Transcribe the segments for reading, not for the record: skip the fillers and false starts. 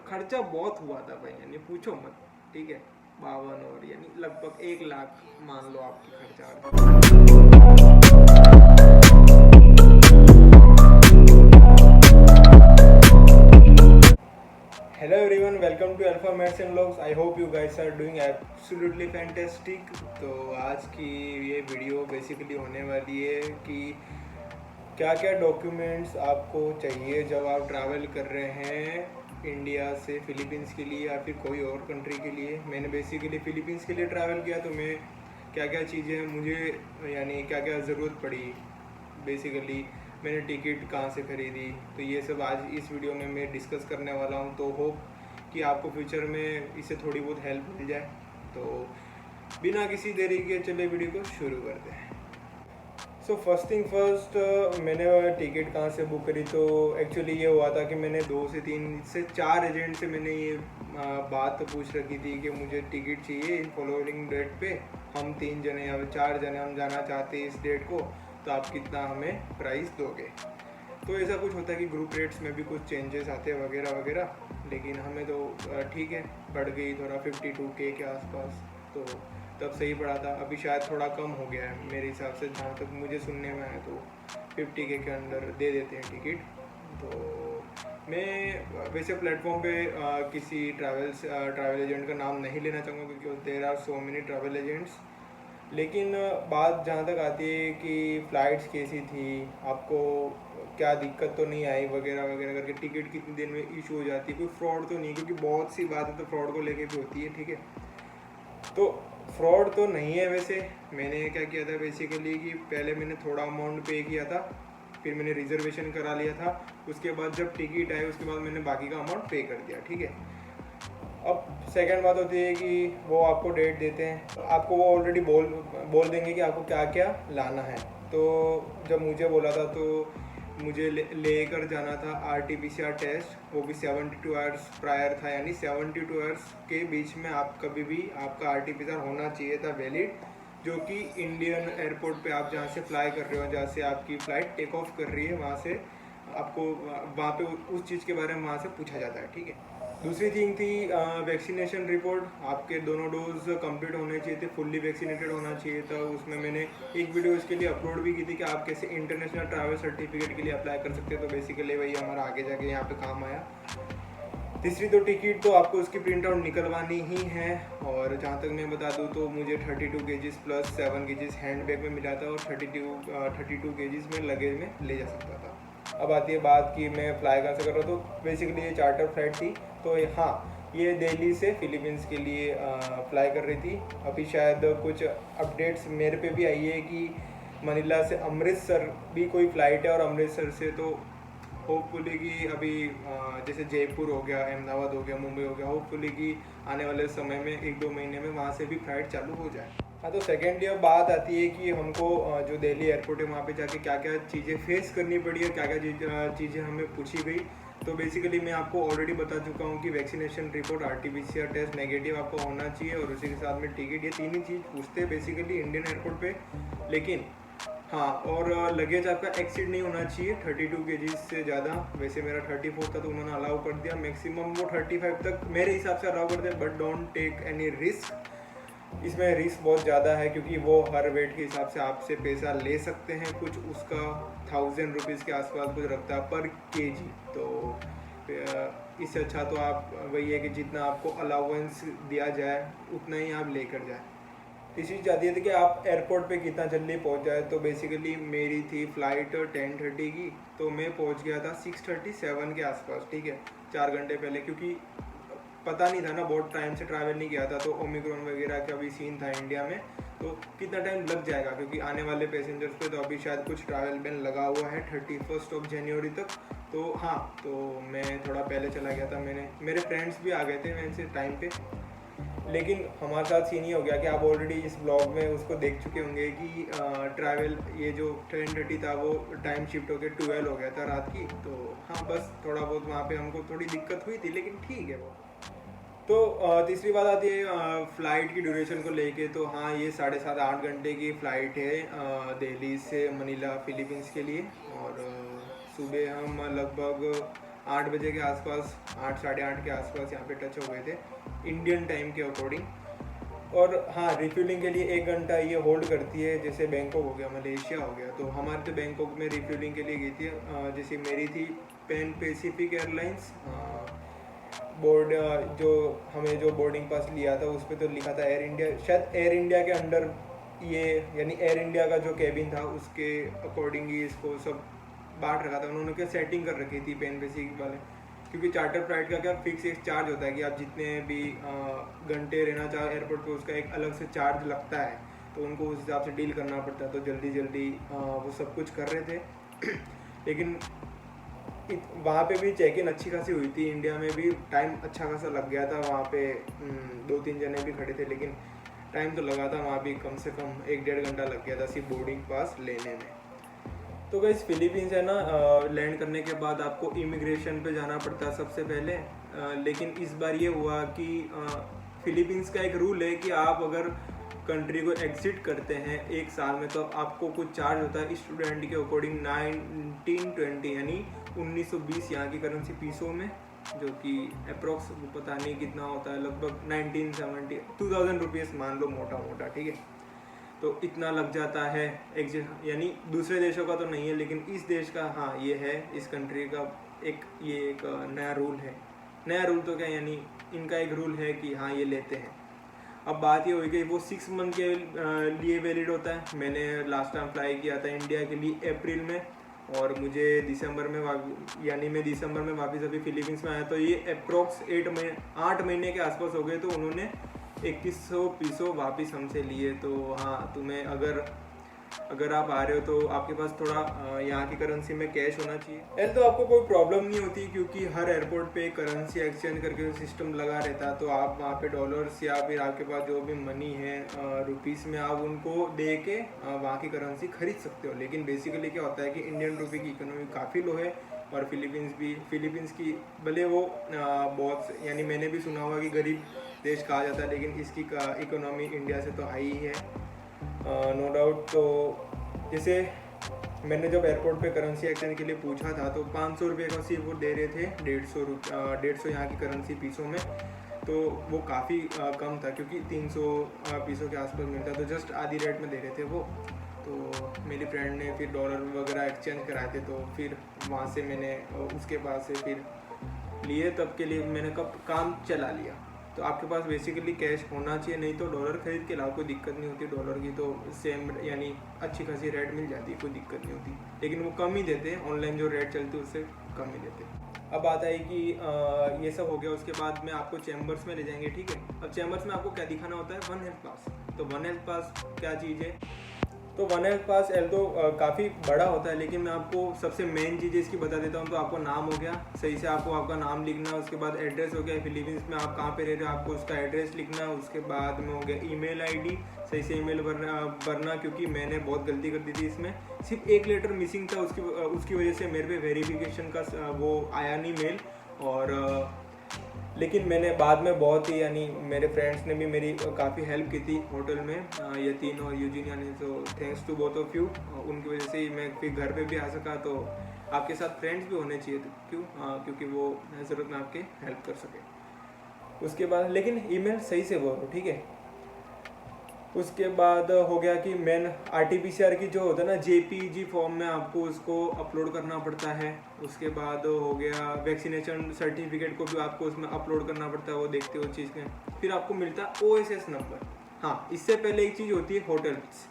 खर्चा बहुत हुआ था भाई, यानी पूछो मत। ठीक है, 52 और यानी लगभग 1 लाख मान लो आपकी खर्चा। Hello everyone, welcome to alpha maths and vlogs. I hope you guys are doing absolutely fantastic. तो आज की ये वीडियो बेसिकली होने वाली है कि क्या क्या डॉक्यूमेंट्स आपको चाहिए जब आप ट्रैवल कर रहे हैं इंडिया से फिलीपींस के लिए या फिर कोई और कंट्री के लिए। मैंने बेसिकली फ़िलीपींस के लिए ट्रैवल किया, तो मैं क्या क्या चीज़ें मुझे यानी क्या क्या ज़रूरत पड़ी, बेसिकली मैंने टिकट कहाँ से ख़रीदी, तो ये सब आज इस वीडियो में मैं डिस्कस करने वाला हूँ। तो होप कि आपको फ्यूचर में इससे थोड़ी बहुत हेल्प मिल जाए। तो बिना किसी देरी के चलिए वीडियो को शुरू करते हैं। सो फर्स्ट थिंग फर्स्ट, मैंने टिकट कहाँ से बुक करी। तो एक्चुअली ये हुआ था कि मैंने 2 से 3 से 4 एजेंट से मैंने ये बात पूछ रखी थी कि मुझे टिकट चाहिए इन फॉलोइंग डेट पे। हम 3 जने या 4 जने हम जाना चाहते हैं इस डेट को, तो आप कितना हमें प्राइस दोगे। तो ऐसा कुछ होता है कि ग्रुप रेट्स में भी कुछ चेंजेस आते हैं वगैरह वगैरह, लेकिन हमें तो ठीक है, बढ़ गई थोड़ा 52K के आसपास, तो तब सही पड़ा था। अभी शायद थोड़ा कम हो गया है मेरे हिसाब से, जहाँ तक मुझे सुनने में आया तो 50K के अंदर दे देते हैं टिकट। तो मैं वैसे प्लेटफॉर्म पे किसी ट्रैवल एजेंट का नाम नहीं लेना चाहूँगा, क्योंकि there are so many travel agents. लेकिन बात जहाँ तक आती है कि फ़्लाइट्स कैसी थी, आपको क्या दिक्कत तो नहीं आई वगैरह वगैरह करके, टिकट कितने दिन में इशू हो जाती है, कोई फ्रॉड तो नहीं, क्योंकि बहुत सी बातें तो फ्रॉड को लेके भी होती है। ठीक है, तो फ्रॉड तो नहीं है। वैसे मैंने क्या किया था बेसिकली कि पहले मैंने थोड़ा अमाउंट पे किया था, फिर मैंने रिजर्वेशन करा लिया था। उसके बाद जब टिकट आए उसके बाद मैंने बाकी का अमाउंट पे कर दिया। ठीक है, अब सेकंड बात होती है कि वो आपको डेट देते हैं, आपको वो ऑलरेडी बोल देंगे कि आपको क्या क्या लाना है। तो जब मुझे बोला था तो मुझे लेकर जाना था RT-PCR टेस्ट, वो भी 72 आवर्स प्रायर था, यानी 72 आवर्स के बीच में आप कभी भी आपका RT-PCR होना चाहिए था वैलिड, जो कि इंडियन एयरपोर्ट पे आप जहाँ से फ्लाई कर रहे हो, जहाँ से आपकी फ़्लाइट टेक ऑफ कर रही है, वहाँ से आपको वहाँ पे उस चीज़ के बारे में वहाँ से पूछा जाता है। ठीक है, दूसरी थिंग थी वैक्सीनेशन रिपोर्ट। आपके दोनों डोज कंप्लीट होने चाहिए थे, फुल्ली वैक्सीनेटेड होना चाहिए था। उसमें मैंने एक वीडियो इसके लिए अपलोड भी की थी कि आप कैसे इंटरनेशनल ट्रैवल सर्टिफिकेट के लिए अप्लाई कर सकते हैं। तो बेसिकली वही हमारा आगे जाके यहाँ पे काम आया। तीसरी तो टिकट तो आपको उसकी प्रिंट आउट निकलवानी ही है, और जहाँ तक मैं बता दूँ तो मुझे 32 kg plus 7 kg hand bag में मिला था, और 32 kg में लगेज में ले जा सकता था। अब आती है बात कि मैं फ्लाई कहाँ से कर रहा हूँ। तो बेसिकली ये चार्टर फ्लाइट थी, तो हाँ, ये दिल्ली से फिलीपींस के लिए फ्लाई कर रही थी। अभी शायद कुछ अपडेट्स मेरे पे भी आई है कि मनीला से अमृतसर भी कोई फ़्लाइट है, और अमृतसर से तो होपफुली कि अभी जैसे जयपुर हो गया, अहमदाबाद हो गया, मुंबई हो गया, होपफुली कि आने वाले समय में 1-2 महीने में वहाँ से भी फ़्लाइट चालू हो जाए। हाँ, तो सेकेंडली अब बात आती है कि हमको जो दिल्ली एयरपोर्ट है वहाँ पे जाके क्या क्या चीज़ें फेस करनी पड़ी है, क्या क्या चीज़ें हमें पूछी गई। तो बेसिकली मैं आपको ऑलरेडी बता चुका हूँ कि vaccination report, RT-PCR test negative आपको होना चाहिए, और उसी के साथ में टिकट। ये तीन ही चीज़ पूछते हैं बेसिकली इंडियन एयरपोर्ट पे। लेकिन हाँ, और लगेज आपका एक्सीड नहीं होना चाहिए 32 kg से ज़्यादा। वैसे मेरा 34 था, तो उन्होंने अलाउ कर दिया, मैक्सिमम वो 35 तक मेरे हिसाब से अलाउ कर दिया, but don't take any risk. इसमें रिस्क बहुत ज़्यादा है, क्योंकि वो हर वेट के हिसाब से आपसे पैसा ले सकते हैं। कुछ उसका 1000 रुपीज़ के आसपास कुछ रखता है पर केजी। तो इससे अच्छा तो आप वही है कि जितना आपको अलाउंस दिया जाए उतना ही आप लेकर जाए। तीसरी चाहती थी कि आप एयरपोर्ट पे कितना जल्दी पहुंच जाए। तो बेसिकली मेरी थी फ़्लाइट 10:30 की, तो मैं पहुंच गया था 6:37 के आसपास। ठीक है, 4 घंटे पहले, क्योंकि पता नहीं था ना, बहुत टाइम से ट्रैवल नहीं किया था, तो ओमिक्रॉन वगैरह का भी सीन था इंडिया में, तो कितना टाइम लग जाएगा, क्योंकि आने वाले पैसेंजर्स पे तो अभी शायद कुछ ट्रैवल बैन लगा हुआ है 31 जनवरी तक। तो हाँ, तो मैं थोड़ा पहले चला गया था। मेरे फ्रेंड्स भी आ गए थे वैसे टाइम पे। लेकिन हमारे साथ सीन ये हो गया कि आप ऑलरेडी इस ब्लॉग में उसको देख चुके होंगे कि ट्रैवल ये जो 10:30 था वो टाइम शिफ्ट होकर 12 हो गया था रात की। तो हाँ, बस थोड़ा बहुत वहाँ पे हमको थोड़ी दिक्कत हुई थी, लेकिन ठीक है वो। तो तीसरी बात आती है फ़्लाइट की ड्यूरेशन को लेके। तो हाँ, ये 7.5-8 घंटे की फ़्लाइट है दिल्ली से मनीला फ़िलीपींस के लिए, और सुबह हम लगभग 8 बजे के आसपास, 8 साढ़े 8 के आसपास यहाँ पे टच हो गए थे इंडियन टाइम के अकॉर्डिंग। और हाँ, रिफ्यूलिंग के लिए 1 घंटा ये होल्ड करती है, जैसे बैंकॉक हो गया, मलेशिया हो गया। तो हमारे तो बैंकॉक में रिफ्यूलिंग के लिए गई थी, जैसे मेरी थी पैन पैसिफिक एयरलाइंस बोर्ड, जो हमें जो बोर्डिंग पास लिया था उस पर तो लिखा था एयर इंडिया, शायद एयर इंडिया के अंडर ये, यानी एयर इंडिया का जो केबिन था उसके अकॉर्डिंग ही इसको सब बांट रखा था उन्होंने, क्या सेटिंग कर रखी थी पैन पैसिफिक वाले। क्योंकि चार्टर फ्लाइट का क्या फिक्स एक चार्ज होता है कि आप जितने भी घंटे रहना चाहो एयरपोर्ट पे उसका एक अलग से चार्ज लगता है, तो उनको उस हिसाब से डील करना पड़ता है। तो जल्दी जल्दी वो सब कुछ कर रहे थे लेकिन वहाँ पे भी चेक इन अच्छी खासी हुई थी। इंडिया में भी टाइम अच्छा खासा लग गया था, वहाँ पे 2-3 जने भी खड़े थे, लेकिन टाइम तो लगा था वहाँ भी, कम से कम 1-1.5 घंटा लग गया था सिर्फ बोर्डिंग पास लेने में। तो गाइस फिलीपींस है ना, लैंड करने के बाद आपको इमिग्रेशन पे जाना पड़ता है सबसे पहले। लेकिन इस बार ये हुआ कि फिलीपींस का एक रूल है कि आप अगर कंट्री को एग्जिट करते हैं 1 साल में तो आपको कुछ चार्ज होता है स्टूडेंट के अकॉर्डिंग 1920 यानी 1920 यहाँ की करेंसी पीसों में, जो कि अप्रोक्स पता नहीं कितना होता है, लगभग 1970 2000 रुपीज़ मान लो मोटा मोटा, ठीक है। तो इतना लग जाता है एग्जिट, यानी दूसरे देशों का तो नहीं है लेकिन इस देश का हाँ ये है, इस कंट्री का ये एक नया रूल है। नया रूल तो क्या, यानी इनका एक रूल है कि हाँ ये लेते हैं। अब बात ये हुई कि वो 6 मंथ के लिए वैलिड होता है। मैंने लास्ट टाइम फ्लाई किया था इंडिया के लिए अप्रैल में, और मुझे दिसंबर में यानी मैं दिसंबर में वापस अभी फिलीपींस में आया, तो ये अप्रोक्स 8 महीने के आसपास हो गए। तो उन्होंने 2100 पीसो वापस हमसे लिए। तो हाँ, तुम्हें अगर आप आ रहे हो तो आपके पास थोड़ा यहाँ की करेंसी में कैश होना चाहिए। ऐसे तो आपको कोई प्रॉब्लम नहीं होती क्योंकि हर एयरपोर्ट पे करेंसी एक्सचेंज करके सिस्टम लगा रहता है। तो आप वहाँ पे डॉलर्स या फिर आपके पास जो भी मनी है रुपीस में, आप उनको दे के वहाँ की करेंसी खरीद सकते हो। लेकिन बेसिकली क्या होता है कि इंडियन रुपये की इकोनॉमी काफ़ी लो है, और फिलीपींस की भले वो बहुत, यानी मैंने भी सुना हुआ कि गरीब देश कहा जाता है, लेकिन इसकी इकोनॉमी इंडिया से तो हाई ही है नो डाउट। तो जैसे मैंने जब एयरपोर्ट पे करेंसी एक्सचेंज के लिए पूछा था तो 500 रुपये का सिर्फ वो दे रहे थे, 150 यहाँ की करेंसी पीसों में। तो वो काफ़ी कम था क्योंकि 300 पीसों के आसपास मिलता, तो जस्ट आधी रेट में दे रहे थे वो। तो मेरी फ्रेंड ने फिर डॉलर वगैरह एक्सचेंज कराए थे, तो फिर वहाँ से मैंने उसके पास से फिर लिए, तब के लिए मैंने कब काम चला लिया। तो आपके पास बेसिकली कैश होना चाहिए, नहीं तो डॉलर खरीद के लाओ, कोई दिक्कत नहीं होती। डॉलर की तो सेम यानी अच्छी खासी रेट मिल जाती है, कोई दिक्कत नहीं होती, लेकिन वो कम ही देते हैं, ऑनलाइन जो रेट चलती है उससे कम ही देते हैं। अब बात है कि ये सब हो गया, उसके बाद में आपको चैम्बर्स में ले जाएंगे, ठीक है। अब चैम्बर्स में आपको क्या दिखाना होता है, वन हेल्थ पास। तो वन हेल्थ पास क्या चीज़ है, तो वन हेल्थ पास तो काफ़ी बड़ा होता है, लेकिन मैं आपको सबसे मेन चीज़ इसकी बता देता हूँ। तो आपको नाम हो गया, सही से आपको आपका नाम लिखना, उसके बाद एड्रेस हो गया, फिलीपींस में आप कहाँ पे रह रहे हो आपको उसका एड्रेस लिखना, उसके बाद में हो गया ईमेल आईडी, सही से ईमेल भरना क्योंकि मैंने बहुत गलती कर दी थी इसमें, सिर्फ 1 लेटर मिसिंग था, उसकी वजह से मेरे पे वेरिफिकेशन का वो आया नहीं मेल। और लेकिन मैंने बाद में बहुत ही, यानी मेरे फ्रेंड्स ने भी मेरी काफ़ी हेल्प की थी होटल में, यतीन और यूजिन, यानी तो thanks to both of you. उनकी वजह से ही मैं फिर घर पे भी आ सका। तो आपके साथ फ्रेंड्स भी होने चाहिए, तो क्योंकि वो ज़रूरत में आपके हेल्प कर सके। उसके बाद लेकिन ईमेल सही से बोलो, ठीक है। उसके बाद हो गया कि मेन RT-PCR की जो होता है ना JPG फॉर्म में आपको उसको अपलोड करना पड़ता है। उसके बाद हो गया वैक्सीनेशन सर्टिफिकेट को भी आपको उसमें अपलोड करना पड़ता है, वो देखते हो चीज़ में। फिर आपको मिलता है OSS नंबर। हाँ, इससे पहले एक चीज़ होती है होटल्स।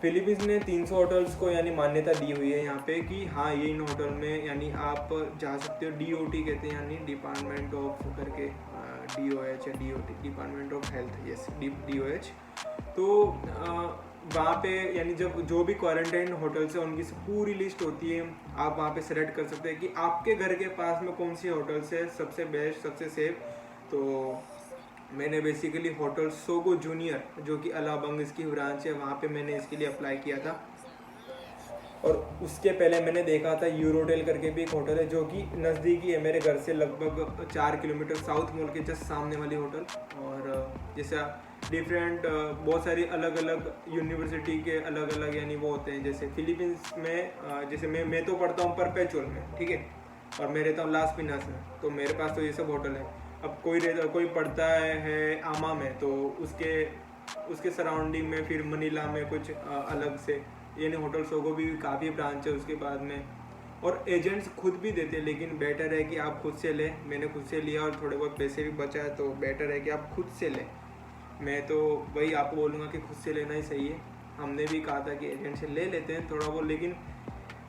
फिलीपींस ने 300 होटल्स को यानी मान्यता दी हुई है यहाँ पे कि हाँ ये इन होटल में यानी आप जा सकते हो। DOT कहते हैं, यानी डिपार्टमेंट ऑफ करके DOH या DOT, department of health, yes DOH। तो वहाँ पे यानी जब जो भी क्वारंटाइन होटल्स है उनकी पूरी लिस्ट होती है, आप वहाँ पे सेलेक्ट कर सकते हैं कि आपके घर के पास में कौन सी होटल्स है सबसे बेस्ट, सबसे सेफ। तो मैंने बेसिकली होटल सोगो जूनियर, जो कि अलाबंग इसकी ब्रांच है, वहाँ पे मैंने इसके लिए अप्लाई किया था। और उसके पहले मैंने देखा था यूरोटेल करके भी एक होटल है जो कि नज़दीकी है मेरे घर से, लगभग 4 किलोमीटर, साउथ मॉल के जस्ट सामने वाली होटल। और जैसा डिफरेंट बहुत सारी अलग अलग यूनिवर्सिटी के अलग अलग यानी वो होते हैं। जैसे फिलीपींस में जैसे मैं तो पढ़ता हूँ परपेचुअल में, ठीक है। और मैं रहता हूँ लास पिनास में, तो मेरे पास तो ये सब होटल है। अब कोई पढ़ता है आमा में, तो उसके सराउंडिंग में फिर मनीला में कुछ अलग से, यानी होटल सोगो भी काफ़ी ब्रांच है उसके बाद में। और एजेंट्स खुद भी देते हैं, लेकिन बेटर है कि आप खुद से लें। मैंने खुद से लिया और थोड़े बहुत पैसे भी बचा है, तो बेटर है कि आप खुद से लें। मैं तो वही आपको बोलूँगा कि खुद से लेना ही सही है। हमने भी कहा था कि एजेंट से ले लेते हैं थोड़ा बहुत, लेकिन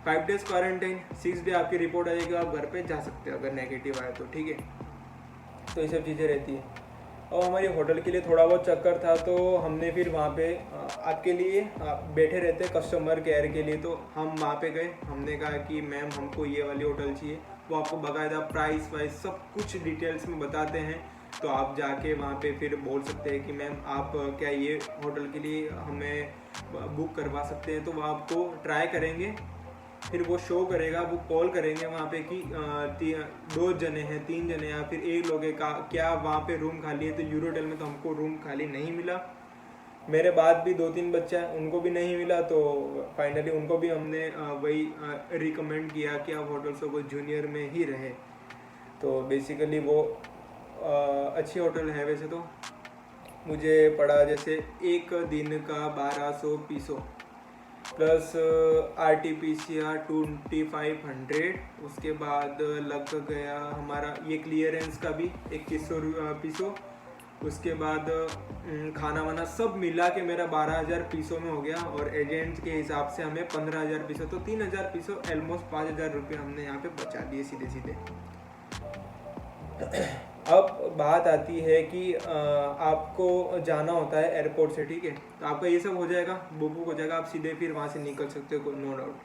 5 डेज़ क्वारंटाइन, 6 डे आपकी रिपोर्ट आ जाएगी, आप घर पे जा सकते हो अगर नेगेटिव आए तो, ठीक है। तो ये सब चीज़ें रहती है। और हमारे होटल के लिए थोड़ा बहुत चक्कर था, तो हमने फिर वहाँ पे आपके लिए बैठे रहते कस्टमर केयर के लिए, तो हम वहाँ पे गए। हमने कहा कि मैम हमको ये वाली होटल चाहिए, वो आपको बाकायदा प्राइस वाइस सब कुछ डिटेल्स में बताते हैं। तो आप जाके वहाँ पे फिर बोल सकते हैं कि मैम आप क्या ये होटल के लिए हमें बुक करवा सकते हैं, तो वो आपको ट्राई करेंगे। फिर वो शो करेगा, वो कॉल करेंगे वहाँ पे कि 2 जने हैं, 3 जने या फिर 1 लोग है का क्या वहाँ पे रूम खाली है। तो यूरोटेल में तो हमको रूम खाली नहीं मिला। मेरे बाद भी 2-3 बच्चा है, उनको भी नहीं मिला। तो फाइनली उनको भी हमने वही रिकमेंड किया कि आप होटल सोगो जूनियर में ही रहे। तो बेसिकली वो अच्छी होटल है। वैसे तो मुझे पड़ा जैसे एक दिन का 1200 पीसो प्लस RT-PCR 2500, उसके बाद लग गया हमारा ये क्लियरेंस का भी 2100 पीसो। उसके बाद खाना वाना सब मिला के मेरा 12,000 पीसो में हो गया, और एजेंट के हिसाब से हमें 15,000 पीसो, तो 3,000 पीसो, ऑलमोस्ट 5,000 रुपये हमने यहाँ पे बचा दिए सीधे सीधे। अब बात आती है कि आपको जाना होता है एयरपोर्ट से, ठीक है। तो आपका ये सब हो जाएगा, बुक हो जाएगा, आप सीधे फिर वहाँ से निकल सकते हो, नो डाउट।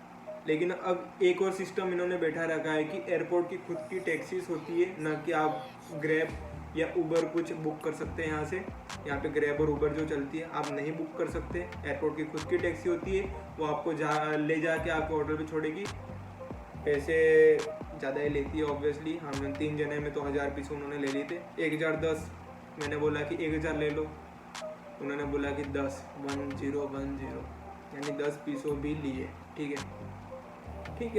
लेकिन अब एक और सिस्टम इन्होंने बैठा रखा है कि एयरपोर्ट की खुद की टैक्सीज होती है, ना कि आप ग्रैब या उबर कुछ बुक कर सकते हैं यहाँ से। यहाँ पे ग्रैब और उबर जो चलती है आप नहीं बुक कर सकते। एयरपोर्ट की खुद की टैक्सी होती है, वो आपको ले जाके आपके होटल पे छोड़ेगी। पैसे ज़्यादा ही लेती है ऑब्वियसली। हम 3 जने में तो 1000 पीस उन्होंने ले लिए थे। 1010 मैंने बोला कि 1000 ले लो, उन्होंने बोला कि 10 यानी 10 पीसों भी लिए, ठीक है।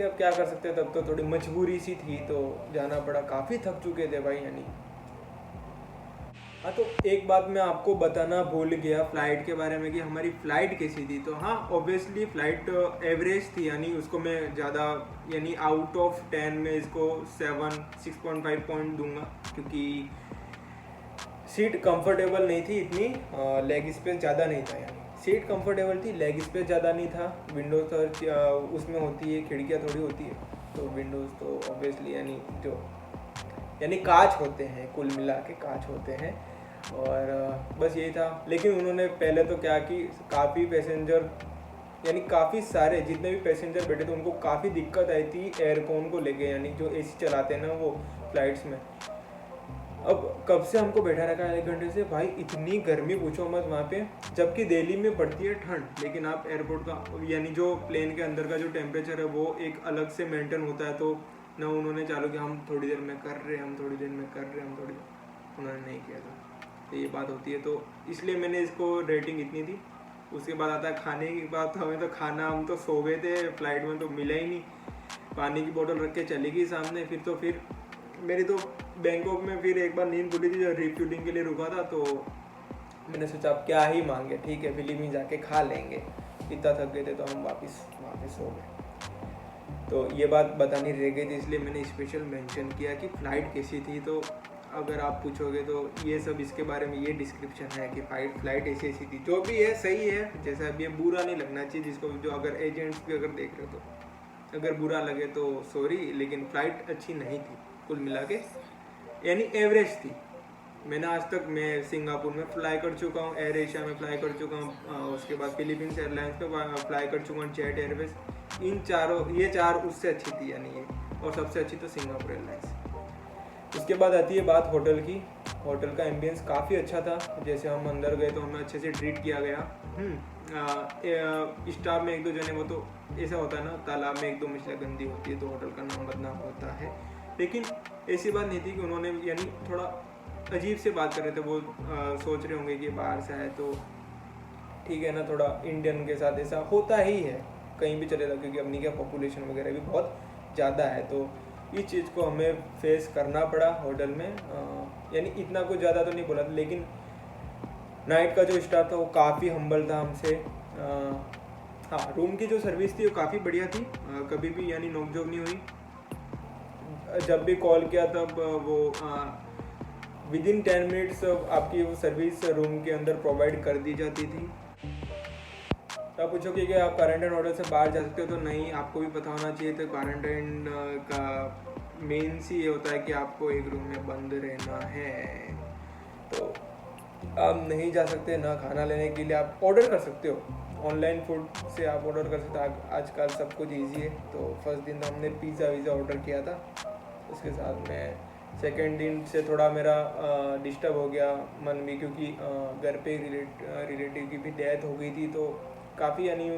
अब क्या कर सकते हैं, तब तो थोड़ी मजबूरी सी थी तो जाना पड़ा। काफ़ी थक चुके थे भाई, यानी। हाँ, तो एक बात मैं आपको बताना भूल गया फ़्लाइट के बारे में कि हमारी फ़्लाइट कैसी थी। तो हाँ, ऑब्वियसली फ़्लाइट एवरेज थी, यानी उसको मैं ज़्यादा, यानी आउट ऑफ 10 में इसको 6.5 पॉइंट दूंगा, क्योंकि सीट कंफर्टेबल नहीं थी इतनी, लेग स्पेस ज़्यादा नहीं था। यानी सीट कंफर्टेबल थी, लेग स्पेस ज़्यादा नहीं था। विंडोज़ तो उसमें होती है, खिड़कियाँ थोड़ी होती है, तो विंडोज़ तो ऑब्वियसली यानी कांच होते हैं, कुल मिला के कांच होते हैं। और बस यही था। लेकिन उन्होंने पहले तो क्या कि काफ़ी पैसेंजर, यानी काफ़ी सारे जितने भी पैसेंजर बैठे थे उनको काफ़ी दिक्कत आई थी एयरकॉन को लेके, यानी जो AC चलाते हैं ना वो फ्लाइट्स में। अब कब से हमको बैठा रखा है 1 घंटे से, भाई इतनी गर्मी पूछो मत वहाँ पे, जबकि दिल्ली में पड़ती है ठंड। लेकिन आप एयरपोर्ट का, यानी जो प्लेन के अंदर का जो टेम्परेचर है वो एक अलग से मेंटेन होता है। तो ना उन्होंने चालू किया हम थोड़ी देर में कर रहे हैं, उन्होंने नहीं किया था। तो ये बात होती है, तो इसलिए मैंने इसको रेटिंग इतनी दी। उसके बाद आता है खाने की बात। तो हमें तो खाना, हम तो सो गए थे फ्लाइट में, तो मिला ही नहीं। पानी की बोतल रख के चली गई सामने। फिर मेरी तो बैंकॉक में फिर एक बार नींद खुली थी, जब रिफ्यूलिंग के लिए रुका था, तो मैंने सोचा अब क्या ही मांगे, ठीक है फिलीपींस जाके खा लेंगे। इतना थक गए थे तो हम वापस सो गए। तो ये बात बतानी रह गई थी, इसलिए मैंने स्पेशल मेंशन किया कि फ़्लाइट कैसी थी। तो अगर आप पूछोगे तो ये सब इसके बारे में ये डिस्क्रिप्शन है कि फ़्लाइट ऐसी थी। जो भी है सही है, जैसा अब ये बुरा नहीं लगना चाहिए जिसको, जो अगर एजेंट्स भी अगर देख रहे हो तो अगर बुरा लगे तो सॉरी, लेकिन फ़्लाइट अच्छी नहीं थी कुल मिला के, यानी एवरेज थी। मैंने आज तक मैं सिंगापुर में फ़्लाई कर चुका हूँ, एयर एशिया में फ़्लाई कर चुका हूँ, उसके बाद फिलीपींस एयरलाइंस में फ़्लाई कर चुका हूँ, जेट एयरवेज। ये चार उससे अच्छी थी, यानी ये, और सबसे अच्छी तो सिंगापुर एयरलाइंस। उसके बाद आती है बात होटल की। होटल का एम्बियंस काफ़ी अच्छा था। जैसे हम अंदर गए तो हमें अच्छे से ट्रीट किया गया। स्टाफ में 1-2 जने, वो तो ऐसा होता है ना, तालाब में 1-2 मछलियाँ गंदी होती है तो होटल का नाम बदनाम होता है। लेकिन ऐसी बात नहीं थी कि उन्होंने, यानी थोड़ा अजीब से बात कर रहे थे। वो सोच रहे होंगे कि बाहर से आए तो ठीक है ना, थोड़ा इंडियन के साथ ऐसा होता ही है, कहीं भी चले जाओ, क्योंकि अपनी क्या पॉपुलेशन वगैरह भी बहुत ज़्यादा है। तो इस चीज़ को हमें फेस करना पड़ा होटल में। यानी इतना कुछ ज़्यादा तो नहीं बोला था, लेकिन नाइट का जो स्टाफ था वो काफ़ी हम्बल था हमसे। हाँ, रूम की जो सर्विस थी वो काफ़ी बढ़िया थी, कभी भी यानी नोकझोंक नहीं हुई। जब भी कॉल किया तब वो विदिन 10 मिनट्स आपकी वो सर्विस रूम के अंदर प्रोवाइड कर दी जाती थी। तो आप पूछोगे कि आप क्वारंटाइन ऑर्डर से बाहर जा सकते हो, तो नहीं, आपको भी पता होना चाहिए। तो क्वारंटाइन का मेन सी ये होता है कि आपको एक रूम में बंद रहना है, तो आप नहीं जा सकते ना खाना लेने के लिए। आप ऑर्डर कर सकते हो, ऑनलाइन फूड से आप ऑर्डर कर सकते हो, आजकल सब कुछ ईजी है। तो फर्स्ट दिन तो हमने पिज़्ज़ा वीज़ा ऑर्डर किया था, उसके साथ में सेकेंड दिन से थोड़ा मेरा डिस्टर्ब हो गया मन भी, क्योंकि घर पे रिलेटिव की भी डेथ हो गई थी, तो काफ़ी यानी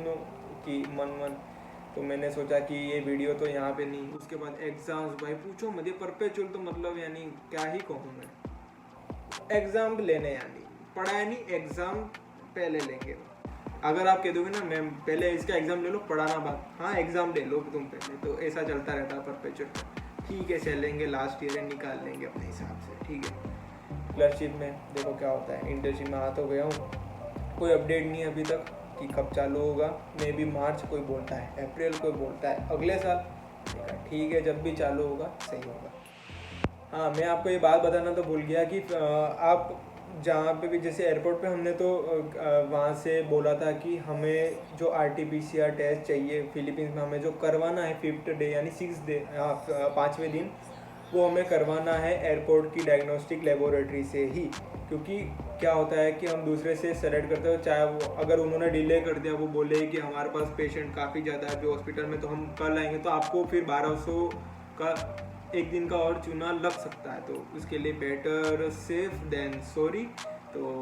कि मन तो मैंने सोचा कि ये वीडियो तो यहाँ पे नहीं। उसके बाद एग्ज़ाम्स, भाई पूछो मुझे, परपेचुअल तो मतलब यानी क्या ही कहूँ मैं। एग्ज़ाम लेने यानी पढ़ाया नहीं, एग्ज़ाम पहले लेंगे। अगर आप कह दोगे ना मैम पहले इसका एग्ज़ाम ले लो, पढ़ाना बाद, हाँ एग्ज़ाम ले लो तुम पहले, तो ऐसा चलता रहता है परपेचुअल। ठीक है, चल लेंगे, लास्ट ईयर है, निकाल लेंगे अपने हिसाब से, ठीक है। क्लर्कशिप में देखो क्या होता है। इंटर्नशिप में आ तो गया हूँ, कोई अपडेट नहीं है अभी तक कि कब चालू होगा। मे बी मार्च कोई बोलता है, अप्रैल कोई बोलता है अगले साल। ठीक है, जब भी चालू होगा सही होगा। हाँ, मैं आपको ये बात बताना तो भूल गया कि आप जहाँ पे भी, जैसे एयरपोर्ट पे हमने तो वहाँ से बोला था कि हमें जो RT-PCR टेस्ट चाहिए फिलीपींस में, हमें जो करवाना है 5th डे यानी 6th डे, 5वें दिन, वो हमें करवाना है एयरपोर्ट की डायग्नोस्टिक लेबोरेटरी से ही। क्योंकि क्या होता है कि हम दूसरे से सेलेक्ट करते हो, चाहे वो अगर उन्होंने डिले कर दिया, वो बोले कि हमारे पास पेशेंट काफ़ी ज़्यादा है अभी हॉस्पिटल में, तो हम कल आएंगे, तो आपको फिर 1200 का एक दिन का और चूना लग सकता है। तो उसके लिए बेटर सेफ देन सॉरी। तो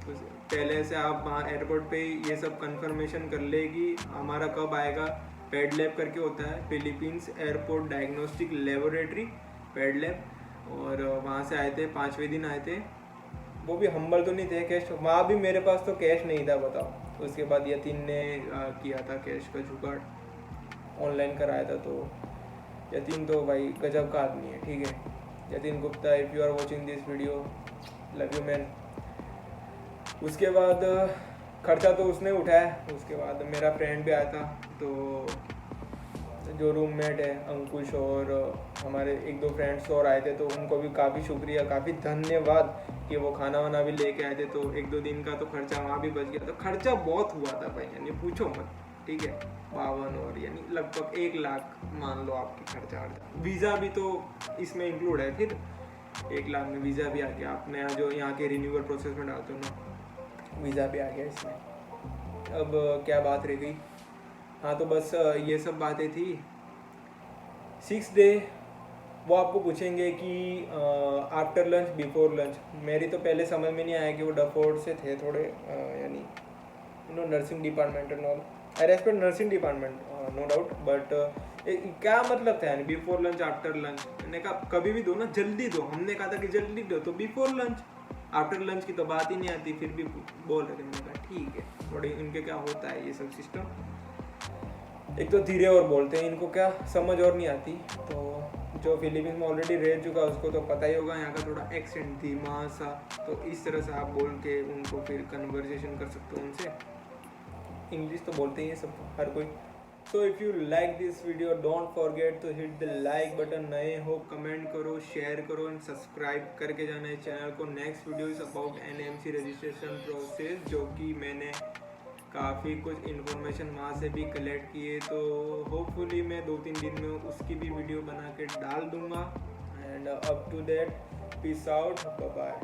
पहले से आप वहाँ एयरपोर्ट पे ये सब कंफर्मेशन कर ले कि हमारा कब आएगा। पेड लैब करके होता है, Philippines airport diagnostic laboratory, paid lab, और वहाँ से आए थे, 5वें दिन आए थे। वो भी हम्बल तो नहीं थे, कैश वहाँ भी मेरे पास तो कैश नहीं था, बताओ। उसके बाद यतीन ने किया था कैश का जुगाड़, ऑनलाइन कराया था। तो यतीन तो भाई गजब का आदमी है, ठीक है। Yatin Gupta, if you are watching this video, love you man. उसके बाद खर्चा तो उसने उठाया। उसके बाद मेरा फ्रेंड भी आया था, तो जो रूममेट है अंकुश, और हमारे 1-2 फ्रेंड्स और आए थे, तो उनको भी काफ़ी शुक्रिया, काफ़ी धन्यवाद कि वो खाना वाना भी लेके आए थे। तो 1-2 दिन का तो खर्चा वहाँ भी बच गया। तो खर्चा बहुत हुआ था भाई, यानी पूछो मत, ठीक है। 52 और यानी लगभग 1 लाख मान लो आपकी खर्चा। वीज़ा भी तो इसमें इंक्लूड है, फिर 1 लाख में वीज़ा भी आ गया। आपने जो यहाँ के रिन्यूअल प्रोसेस में डालते हो ना, वीज़ा भी आ गया इसमें। अब क्या बात रह गई, हाँ तो बस ये सब बातें थी। 6th डे वो आपको पूछेंगे कि आफ्टर लंच बिफोर लंच। मेरी तो पहले समझ में नहीं आया कि वो डफोर्ड से थे थोड़े, यानी nursing department and all. I respect nursing department, no doubt, but क्या मतलब था यानी बिफोर लंच आफ्टर लंच। मैंने कहा कभी भी दो ना, जल्दी दो। हमने कहा था कि जल्दी दो, तो बिफोर लंच, आफ्टर लंच की तो बात ही नहीं आती, फिर भी बोल रहे थे। मैंने कहा ठीक है, थोड़ी इनके क्या होता है ये सब सिस्टम, एक तो धीरे और बोलते हैं, इनको क्या समझ और नहीं आती। तो जो फिलीपींस में ऑलरेडी रह चुका उसको तो पता ही होगा यहाँ का थोड़ा एक्सेंट धीमा सा, तो इस तरह से आप बोल के उनको फिर कन्वर्सेशन कर सकते हो उनसे। इंग्लिश तो बोलते ही है सब हर कोई। So if you like this video don't forget to hit the like button. नए हो कमेंट करो, शेयर करो एंड सब्सक्राइब करके जाना है चैनल को। Next video is about NMC registration process, जो कि मैंने काफ़ी कुछ इन्फॉर्मेशन वहाँ से भी कलेक्ट किए, तो होपफुली मैं 2-3 दिन में उसकी भी वीडियो बना के डाल दूँगा। And up to that, peace out, bye bye.